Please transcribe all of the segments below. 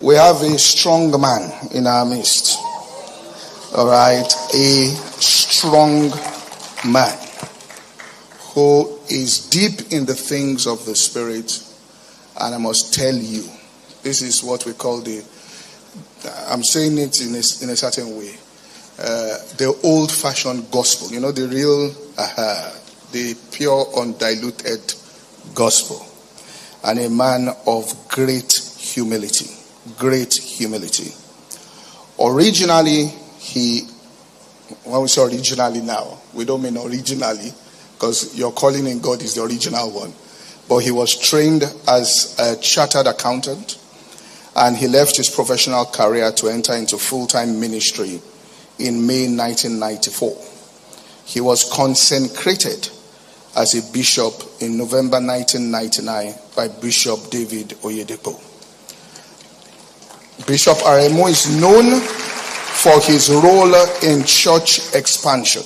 We have a strong man in our midst. All right, a strong man who is deep in the things of the Spirit. And I must tell you, this is what we call I'm saying it in a certain way, the old-fashioned gospel. You know, the real, the pure, undiluted gospel. And a man of great humility. Great humility. Originally, when we say originally now, we don't mean originally, because your calling in God is the original one. But he was trained as a chartered accountant, and he left his professional career to enter into full-time ministry in May 1994. He was consecrated as a bishop in November 1999 by Bishop David Oyedepo. Bishop Aremu is known for his role in church expansion.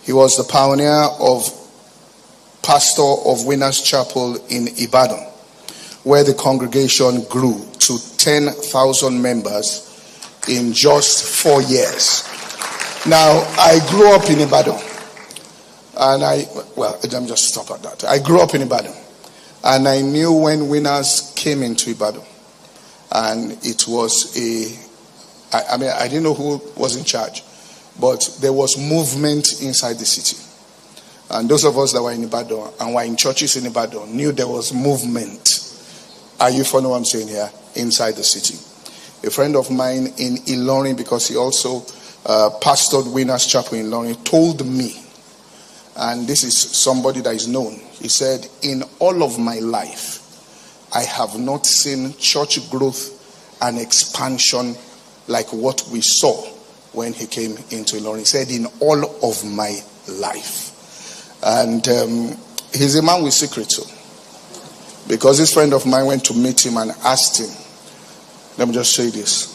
He was the pioneer of pastor of Winners Chapel in Ibadan, where the congregation grew to 10,000 members in just 4 years. Now, I grew up in Ibadan. And let me just stop at that. I grew up in Ibadan. And I knew when Winners came into Ibadan. And it was I didn't know who was in charge. But there was movement inside the city. And those of us that were in Ibadan and were in churches in Ibadan knew there was movement. Are you following what I'm saying here? Inside the city. A friend of mine in Ilorin, because he also pastored Winners Chapel in Ilorin, told me, and this is somebody that is known, he said, in all of my life, I have not seen church growth and expansion like what we saw when he came into Ilorin. He said, in all of my life. And he's a man with secrets. So. Because this friend of mine went to meet him and asked him, let me just say this,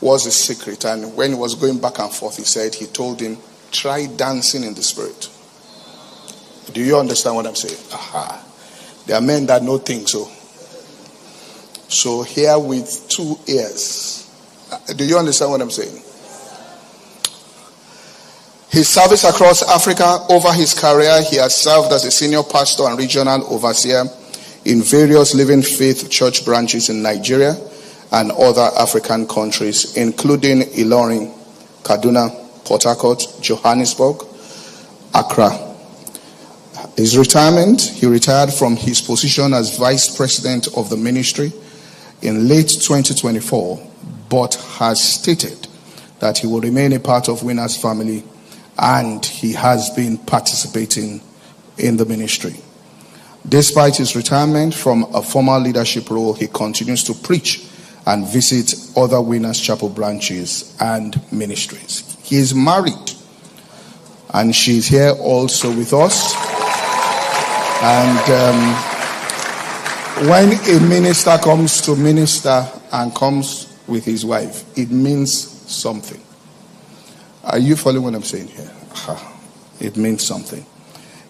what's the secret? And when he was going back and forth, he told him, try dancing in the Spirit. Do you understand what I'm saying? Aha. There are men that know things. So here with 2 ears. Do you understand what I'm saying? His service across Africa, over his career, he has served as a senior pastor and regional overseer in various Living Faith church branches in Nigeria and other African countries, including Ilorin, Kaduna, Port Harcourt, Johannesburg, Accra. His retirement, he retired from his position as vice president of the ministry in late 2024, but has stated that he will remain a part of Winners family, and he has been participating in the ministry. Despite his retirement from a formal leadership role, he continues to preach and visit other Winners Chapel branches and ministries. He is married, and she's here also with us. And when a minister comes to minister and comes with his wife, it means something. Are you following what I'm saying here? It means something.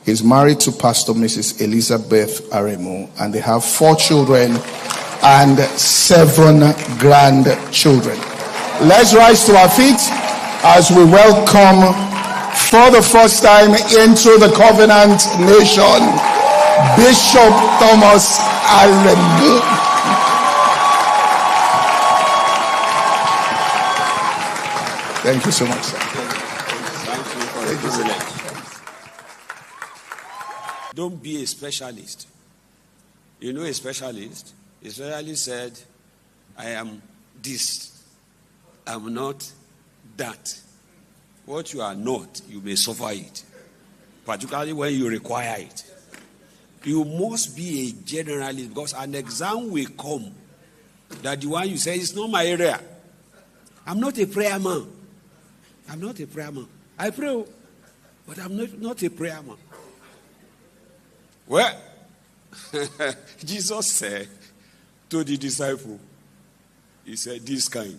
He's married to Pastor Mrs. Elizabeth Aremu, and they have 4 children and 7 grandchildren. Let's rise to our feet as we welcome for the first time into the covenant nation, Bishop Thomas Aremu. Thank you so much, sir. Thank you so much. Don't be a specialist. You know a specialist? A specialist said, I am this. I'm not that. What you are not, you may suffer it. Particularly when you require it. You must be a generalist, because an exam will come that the one you say is not my area. I'm not a prayer man. I'm not a prayer man. I pray, but I'm not a prayer man. Well, Jesus said to the disciple, he said, this kind,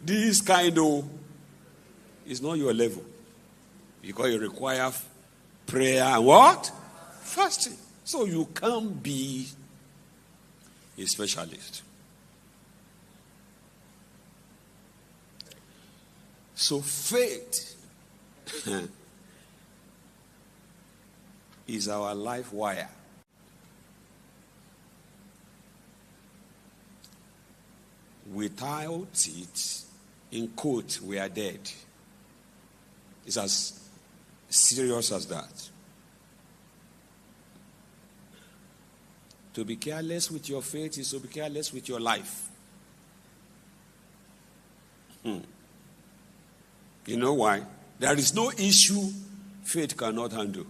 is not your level. Because you require prayer and what? Fasting. So you can't be a specialist. So faith is our life wire. Without it, in quote, we are dead. It's as serious as that. To be careless with your faith is to be careless with your life. You know why? There is no issue faith cannot handle.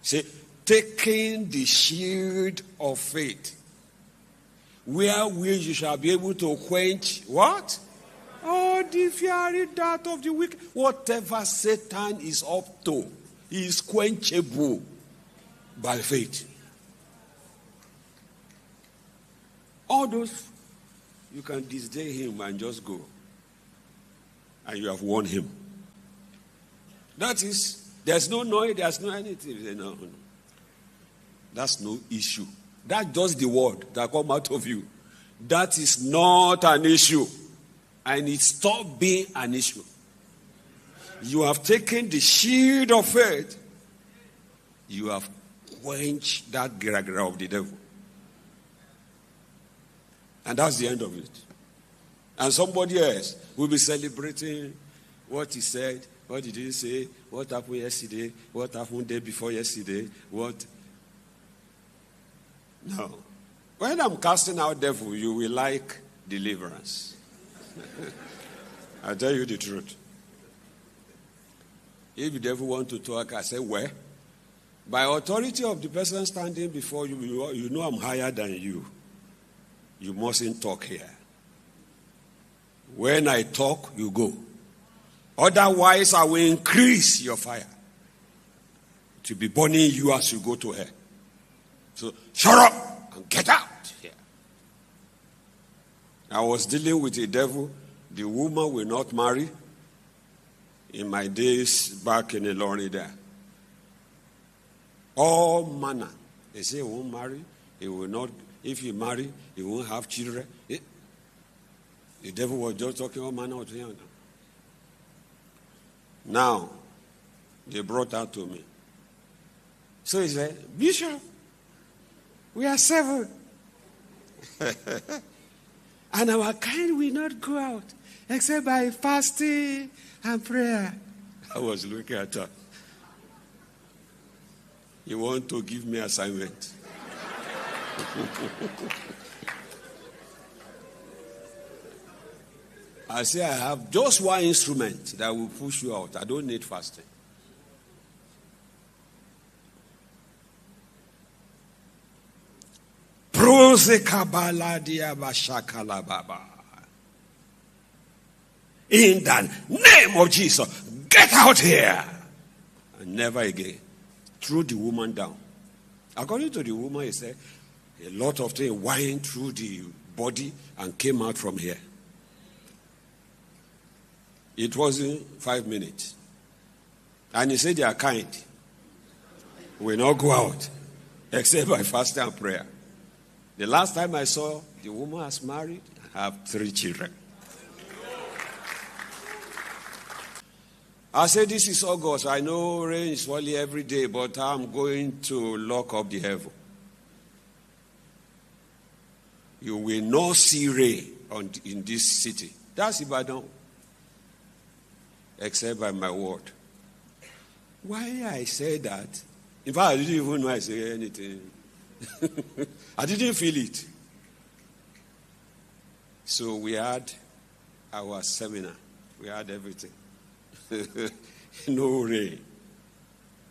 Say, taking the shield of faith, wherewith you shall be able to quench what? Oh, the fiery dart of the wicked. Whatever Satan is up to, he is quenchable by faith. All those, you can disdain him and just go. And you have won him. That is, there's no noise, there's no anything. No. That's no issue. That's just the word that come out of you. That is not an issue. And it stopped being an issue. You have taken the shield of faith. You have quenched that gra of the devil. And that's the end of it. And somebody else will be celebrating what he said, what he didn't say, what happened yesterday, what happened day before yesterday, what. No. When I'm casting out devil, you will like deliverance. I'll tell you the truth. If the devil want to talk, I say, where? By authority of the person standing before you, you know I'm higher than you. You mustn't talk here. When I talk, you go. Otherwise, I will increase your fire to be burning you as you go to hell. So, shut up and get out here. I was dealing with a devil. The woman will not marry. In my days back in Ilorin there. All manner. They say he won't marry. He will not. If he marry, he won't have children. The devil was just talking all manner of things. Now, they brought her to me. So he said, Bishop, we are 7. And our kind will not go out except by fasting and prayer. I was looking at her. You want to give me assignment? I say I have just one instrument that will push you out. I don't need fasting. In the name of Jesus, get out here. And never again. Threw the woman down. According to the woman, he said, a lot of things whined through the body and came out from here. It wasn't 5 minutes. And he said they are kind. Will not go out except by fasting and prayer. The last time I saw the woman has married and have 3 children. I said, this is August. I know rain is falling every day, but I'm going to lock up the heaven. You will not see rain in this city. That's Ibadan. Except by my word. Why I say that? In fact, I didn't even know I said anything. I didn't feel it. So we had our seminar. We had everything. No rain.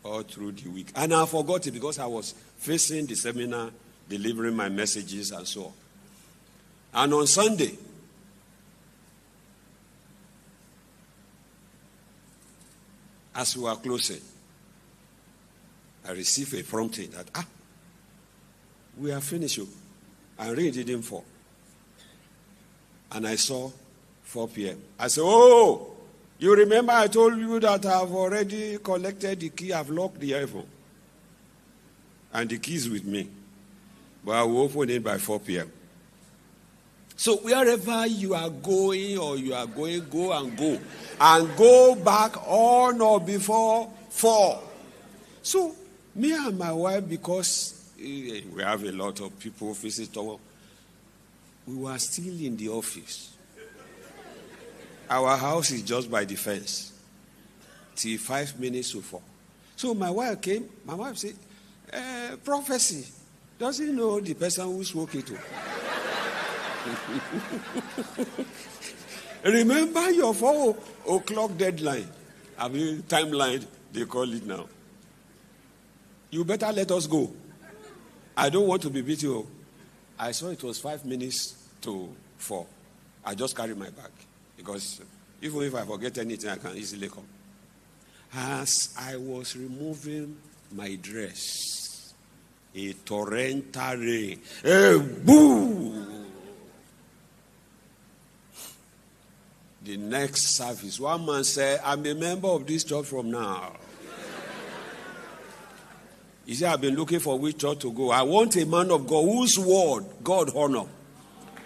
All through the week. And I forgot it because I was facing the seminar, delivering my messages and so on. And on Sunday, as we were closing, I received a prompting that, we are finished. And rain didn't fall. And I saw 4 p.m. I said, oh, you remember I told you that I've already collected the key, I've locked the heaven. And the key is with me. But I will open it by 4 p.m. So wherever you are going or you are going, go and go. And go back on or before 4. So me and my wife, because we have a lot of people, visitors, we were still in the office. Our house is just by the fence. Till 5 minutes to 4. So my wife came. My wife said, prophecy. Does he know the person who spoke it to? Remember your 4 o'clock deadline. I mean, timeline, they call it now. You better let us go. I don't want to be beat you. I saw it was 5 minutes to 4. I just carry my bag. Because even if I forget anything, I can easily come. As I was removing my dress, a torrential rain, boom! The next service, one man said, I'm a member of this church from now. He said, I've been looking for which church to go. I want a man of God whose word God honor.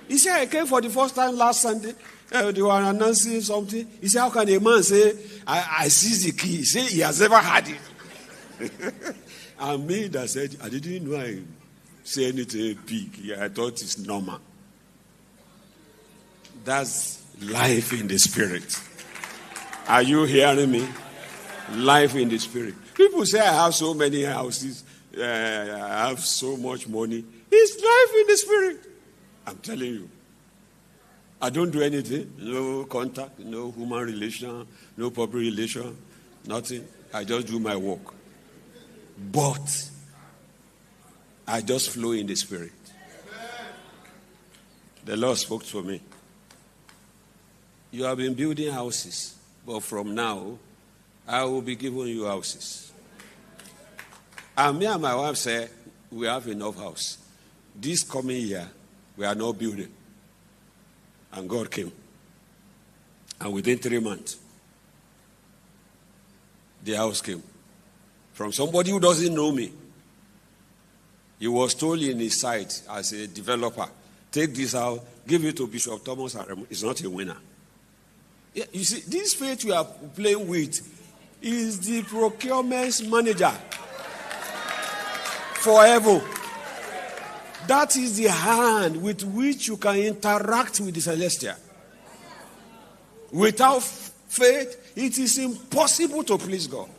He said, I came for the first time last Sunday. They were announcing something. He said, how can a man say, I seize the key? He said, he has never had it. And me that said, I didn't know I say anything big. Yeah, I thought it's normal. That's life in the spirit. Are you hearing me? Life in the spirit. People say, I have so many houses. I have so much money. It's life in the spirit. I'm telling you. I don't do anything. No contact, no human relation, no public relation, nothing. I just do my work. But I just flow in the spirit. The Lord spoke to me. You have been building houses, but from now, I will be giving you houses. And me and my wife said, we have enough house. This coming year, we are not building. And God came. And within 3 months, the house came. From somebody who doesn't know me. He was told in his site as a developer, take this out, give it to Bishop Thomas Aremu. He's not a winner. Yeah, you see, this faith you are playing with is the procurement manager forever. That is the hand with which you can interact with the celestial. Without faith, it is impossible to please God.